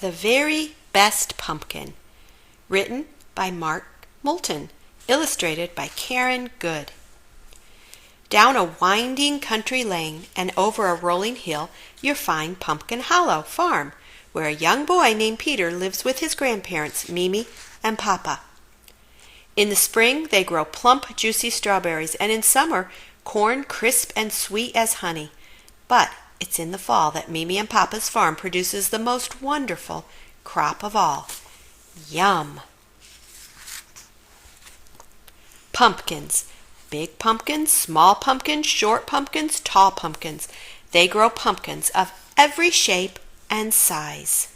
The Very Best Pumpkin, written by Mark Kimball, illustrated by Karen Good. Down a winding country lane and over a rolling hill you'll find Pumpkin Hollow Farm, where a young boy named Peter lives with his grandparents, Mimi and Papa. In the spring they grow plump, juicy strawberries, and in summer corn crisp and sweet as honey. But it's in the fall that Mimi and Papa's farm produces the most wonderful crop of all. Yum! Pumpkins. Big pumpkins, small pumpkins, short pumpkins, tall pumpkins. They grow pumpkins of every shape and size.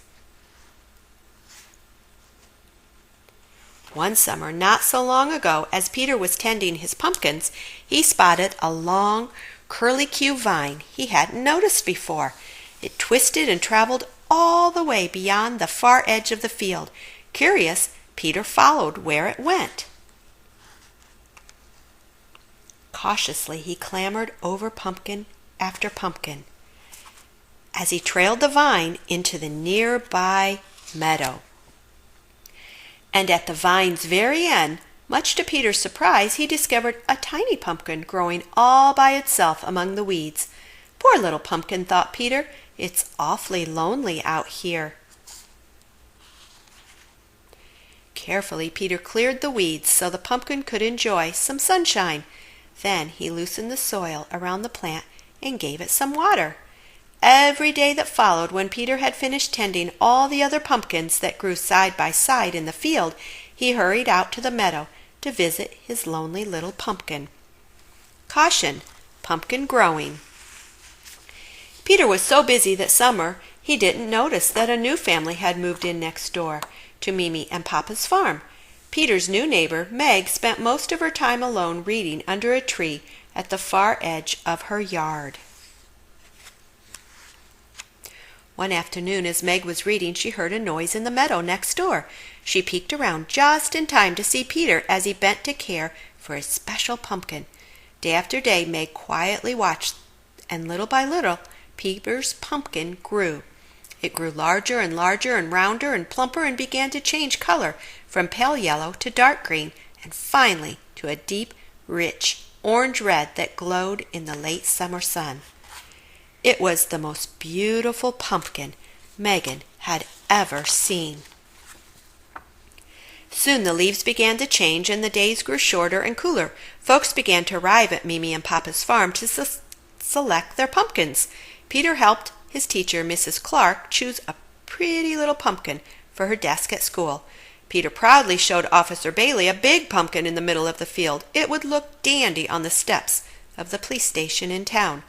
One summer, not so long ago, as Peter was tending his pumpkins, he spotted a long, curly-Q vine he hadn't noticed before. It twisted and traveled all the way beyond the far edge of the field. Curious, Peter followed where it went. Cautiously, he clambered over pumpkin after pumpkin as he trailed the vine into the nearby meadow. And at the vine's very end, much to Peter's surprise, he discovered a tiny pumpkin growing all by itself among the weeds. Poor little pumpkin, thought Peter. It's awfully lonely out here. Carefully, Peter cleared the weeds so the pumpkin could enjoy some sunshine. Then he loosened the soil around the plant and gave it some water. Every day that followed, when Peter had finished tending all the other pumpkins that grew side by side in the field, he hurried out to the meadow to visit his lonely little pumpkin. Caution: pumpkin growing. Peter was so busy that summer he didn't notice that a new family had moved in next door to Mimi and Papa's farm. Peter's new neighbor, Meg, spent most of her time alone reading under a tree at the far edge of her yard. One afternoon, as Meg was reading, she heard a noise in the meadow next door. She peeked around just in time to see Peter as he bent to care for his special pumpkin. Day after day, Meg quietly watched, and little by little, Peter's pumpkin grew. It grew larger and larger and rounder and plumper and began to change color from pale yellow to dark green and finally to a deep, rich orange red that glowed in the late summer sun. It was the most beautiful pumpkin Megan had ever seen. Soon the leaves began to change and the days grew shorter and cooler. Folks began to arrive at Mimi and Papa's farm to select their pumpkins. Peter helped his teacher, Mrs. Clark, choose a pretty little pumpkin for her desk at school. Peter proudly showed Officer Bailey a big pumpkin in the middle of the field. It would look dandy on the steps of the police station in town.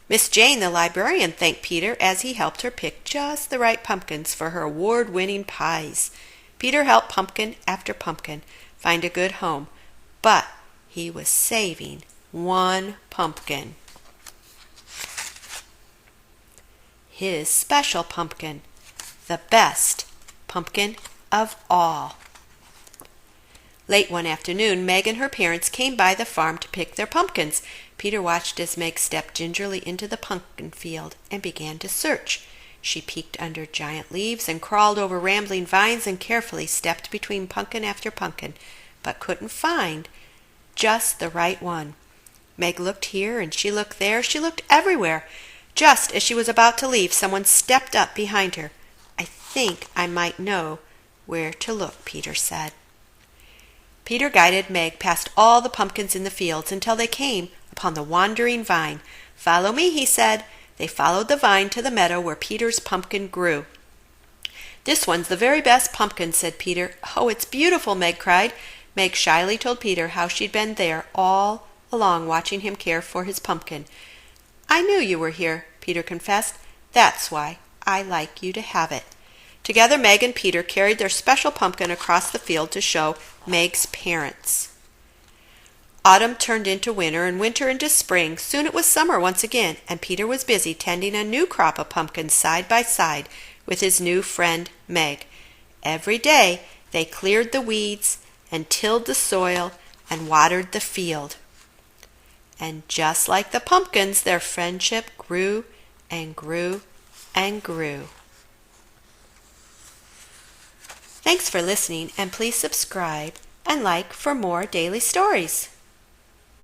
Miss Jane, the librarian, thanked Peter as he helped her pick just the right pumpkins for her award-winning pies. Peter helped pumpkin after pumpkin find a good home, but he was saving one pumpkin. His special pumpkin, the best pumpkin of all. Late one afternoon, Meg and her parents came by the farm to pick their pumpkins. Peter watched as Meg stepped gingerly into the pumpkin field and began to search. She peeked under giant leaves and crawled over rambling vines and carefully stepped between pumpkin after pumpkin, but couldn't find just the right one. Meg looked here and she looked there. She looked everywhere. Just as she was about to leave, someone stepped up behind her. "I think I might know where to look," Peter said. Peter guided Meg past all the pumpkins in the fields until they came upon the wandering vine. "Follow me," he said. They followed the vine to the meadow where Peter's pumpkin grew. "This one's the very best pumpkin," said Peter. "Oh, it's beautiful," Meg cried. Meg shyly told Peter how she'd been there all along watching him care for his pumpkin. "I knew you were here," Peter confessed. "That's why I like you to have it." Together, Meg and Peter carried their special pumpkin across the field to show Meg's parents. Autumn turned into winter and winter into spring. Soon it was summer once again, and Peter was busy tending a new crop of pumpkins side by side with his new friend Meg. Every day they cleared the weeds and tilled the soil and watered the field. And just like the pumpkins, their friendship grew and grew and grew. Thanks for listening, and please subscribe and like for more daily stories.